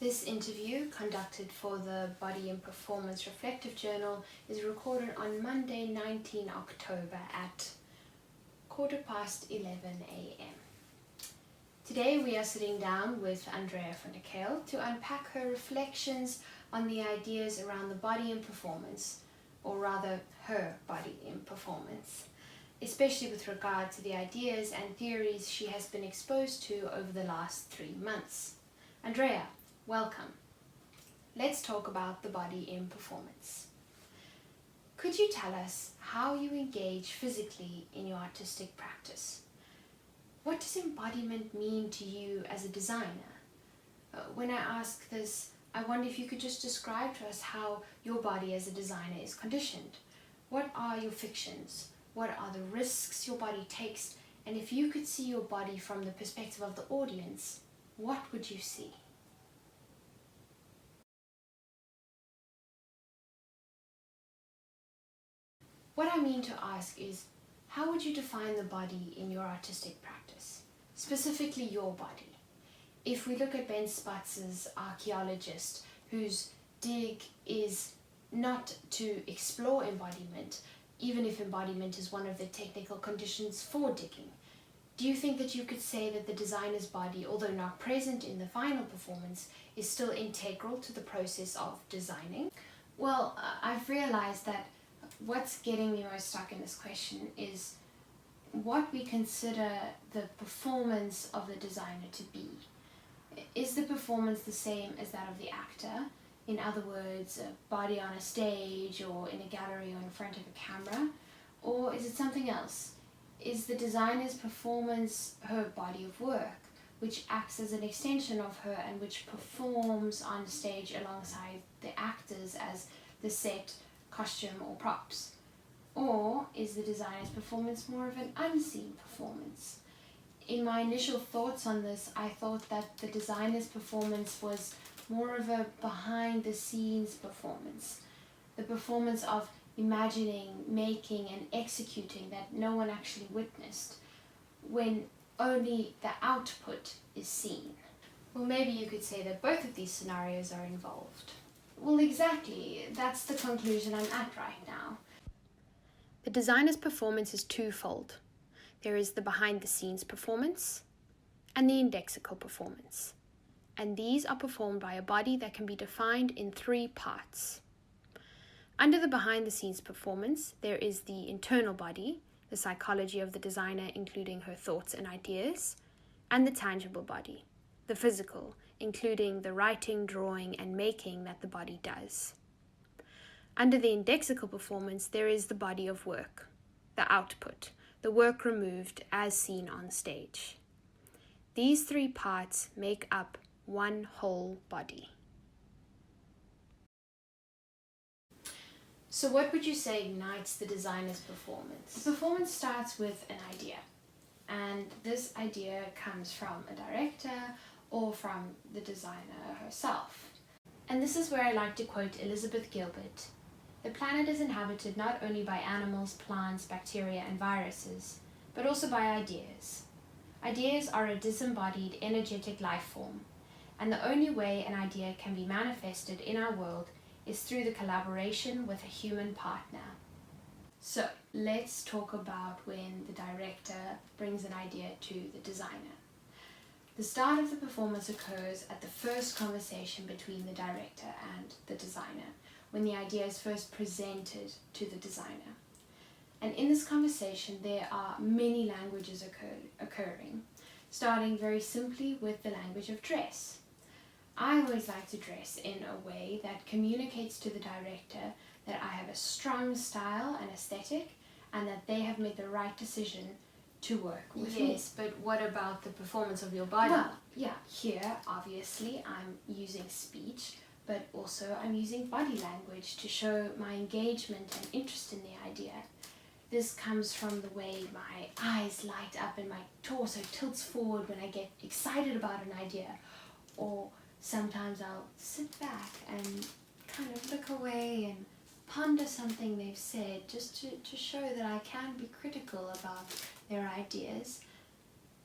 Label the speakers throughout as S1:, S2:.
S1: This interview, conducted for the Body and Performance Reflective Journal, is recorded on Monday, 19 October at 11:15 a.m. Today we are sitting down with Andrea from Kuil to unpack her reflections on the ideas around the body and performance, or rather her body and performance, especially with regard to the ideas and theories she has been exposed to over the last 3 months. Andrea, welcome. Let's talk about the body in performance. Could you tell us how you engage physically in your artistic practice? What does embodiment mean to you as a designer? When I ask this, I wonder if you could just describe to us how your body as a designer is conditioned. What are your fictions? What are the risks your body takes? And if you could see your body from the perspective of the audience, what would you see? What I mean to ask is, how would you define the body in your artistic practice? Specifically your body. If we look at Ben Spatz's archaeologist, whose dig is not to explore embodiment, even if embodiment is one of the technical conditions for digging, do you think that you could say that the designer's body, although not present in the final performance, is still integral to the process of designing? Well, I've realized that what's getting me most stuck in this question is what we consider the performance of the designer to be. Is the performance the same as that of the actor? In other words, a body on a stage or in a gallery or in front of a camera? Or is it something else? Is the designer's performance her body of work, which acts as an extension of her and which performs on stage alongside the actors as the set, costume or props? Or is the designer's performance more of an unseen performance? In my initial thoughts on this, I thought that the designer's performance was more of a behind-the-scenes performance. The performance of imagining, making and executing that no one actually witnessed, when only the output is seen. Well, maybe you could say that both of these scenarios are involved. Well, exactly. That's the conclusion I'm at right now. The designer's performance is twofold. There is the behind-the-scenes performance and the indexical performance. And these are performed by a body that can be defined in 3 parts. Under the behind-the-scenes performance, there is the internal body, the psychology of the designer, including her thoughts and ideas, and the tangible body, the physical, including the writing, drawing, and making that the body does. Under the indexical performance, there is the body of work, the output, the work removed as seen on stage. These 3 parts make up one whole body. So what would you say ignites the designer's performance? The performance starts with an idea, and this idea comes from a director or from the designer herself. And this is where I like to quote Elizabeth Gilbert. The planet is inhabited not only by animals, plants, bacteria, and viruses, but also by ideas. Ideas are a disembodied, energetic life form, and the only way an idea can be manifested in our world is through the collaboration with a human partner. So, let's talk about when the director brings an idea to the designer. The start of the performance occurs at the first conversation between the director and the designer, when the idea is first presented to the designer. And in this conversation, there are many languages occurring, starting very simply with the language of dress. I always like to dress in a way that communicates to the director that I have a strong style and aesthetic, and that they have made the right decision to work with me. Yes, but what about the performance of your body? Well, yeah, here obviously I'm using speech, but also I'm using body language to show my engagement and interest in the idea. This comes from the way my eyes light up and my torso tilts forward when I get excited about an idea. Or sometimes I'll sit back and kind of look away and ponder something they've said, just to show that I can be critical about their ideas.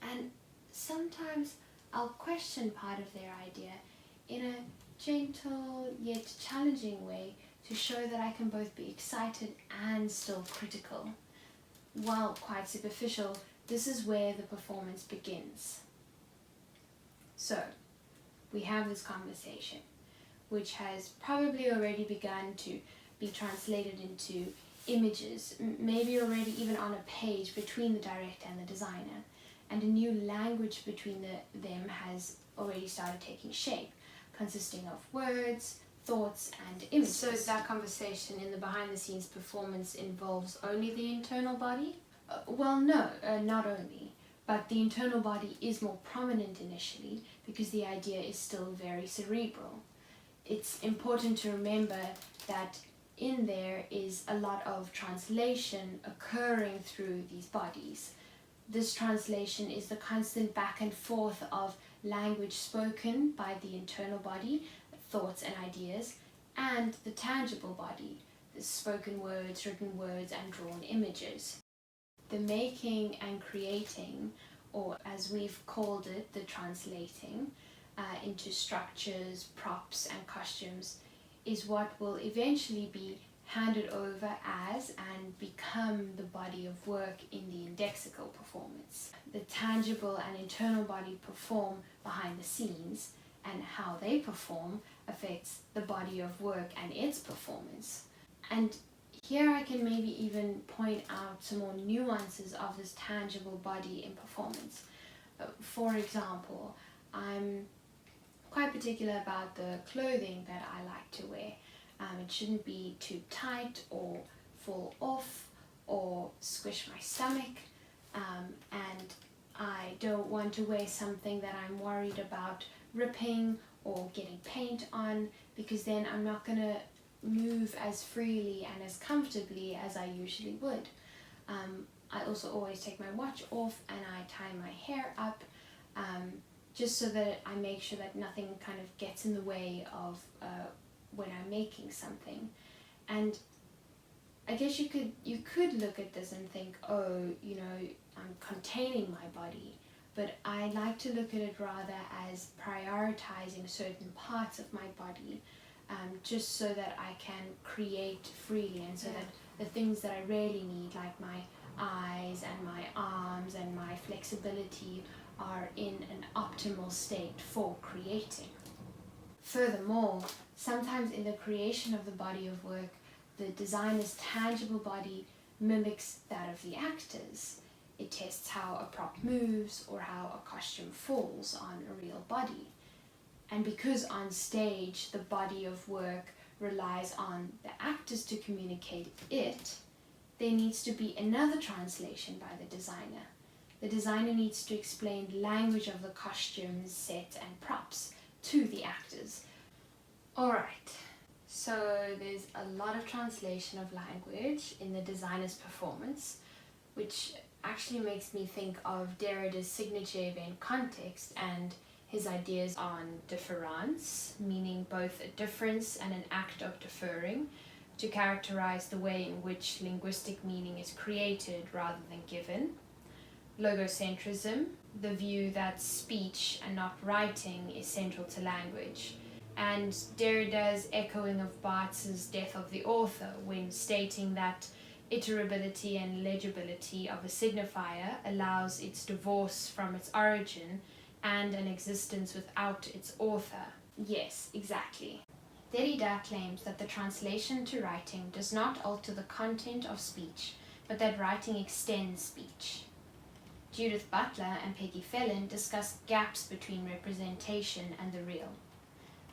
S1: And sometimes I'll question part of their idea in a gentle yet challenging way to show that I can both be excited and still critical. While quite superficial, this is where the performance begins. So, we have this conversation, which has probably already begun to be translated into images, maybe already even on a page between the director and the designer, and a new language between them has already started taking shape, consisting of words, thoughts, and images. So that conversation in the behind-the-scenes performance involves only the internal body? Well, no, not only. But the internal body is more prominent initially because the idea is still very cerebral. It's important to remember that in there is a lot of translation occurring through these bodies. This translation is the constant back and forth of language spoken by the internal body, thoughts and ideas, and the tangible body, the spoken words, written words, and drawn images. The making and creating, or as we've called it, the translating, into structures, props, and costumes, is what will eventually be handed over as and become the body of work in the indexical performance. The tangible and internal body perform behind the scenes, and how they perform affects the body of work and its performance. And here I can maybe even point out some more nuances of this tangible body in performance. For example, I'm quite particular about the clothing that I like to wear. It shouldn't be too tight or fall off or squish my stomach, and I don't want to wear something that I'm worried about ripping or getting paint on, because then I'm not going to move as freely and as comfortably as I usually would. I also always take my watch off and I tie my hair up, just so that I make sure that nothing kind of gets in the way of when I'm making something. And I guess you could look at this and think, oh, you know, I'm containing my body, but I like to look at it rather as prioritizing certain parts of my body, just so that I can create freely, and so that the things that I really need, like my eyes and my arms and my flexibility, are in an optimal state for creating. Furthermore, sometimes in the creation of the body of work, the designer's tangible body mimics that of the actor's. It tests how a prop moves or how a costume falls on a real body. And because on stage the body of work relies on the actors to communicate it, there needs to be another translation by the designer. The designer needs to explain the language of the costumes, set, and props to the actors. Alright, so there's a lot of translation of language in the designer's performance, which actually makes me think of Derrida's signature event Context and his ideas on difference, meaning both a difference and an act of differing, to characterize the way in which linguistic meaning is created rather than given. Logocentrism, the view that speech and not writing is central to language, and Derrida's echoing of Barthes's Death of the Author when stating that iterability and legibility of a signifier allows its divorce from its origin and an existence without its author. Yes, exactly. Derrida claims that the translation to writing does not alter the content of speech, but that writing extends speech. Judith Butler and Peggy Phelan discuss gaps between representation and the real.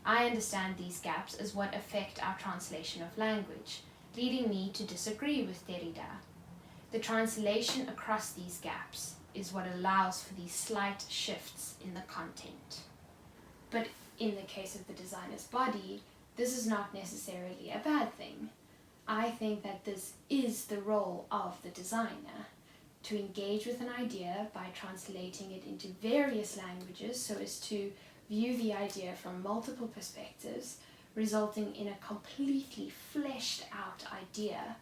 S1: I understand these gaps as what affect our translation of language, leading me to disagree with Derrida. The translation across these gaps is what allows for these slight shifts in the content. But in the case of the designer's body, this is not necessarily a bad thing. I think that this is the role of the designer, to engage with an idea by translating it into various languages so as to view the idea from multiple perspectives, resulting in a completely fleshed out idea,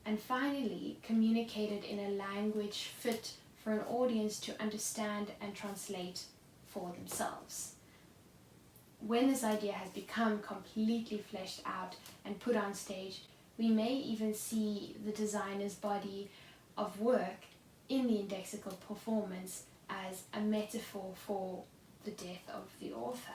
S1: and finally communicate it in a language fit for an audience to understand and translate for themselves. when this idea has become completely fleshed out and put on stage, we may even see the designer's body of work in the indexical performance as a metaphor for the death of the author.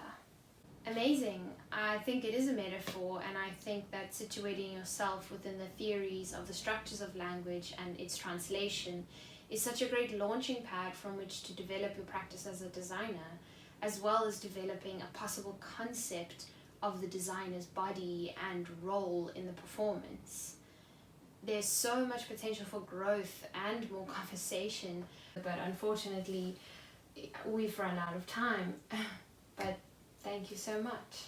S1: Amazing. I think it is a metaphor, and I think that situating yourself within the theories of the structures of language and its translation is such a great launching pad from which to develop your practice as a designer, as well as developing a possible concept of the designer's body and role in the performance. There's so much potential for growth and more conversation, but unfortunately we've run out of time. But thank you so much.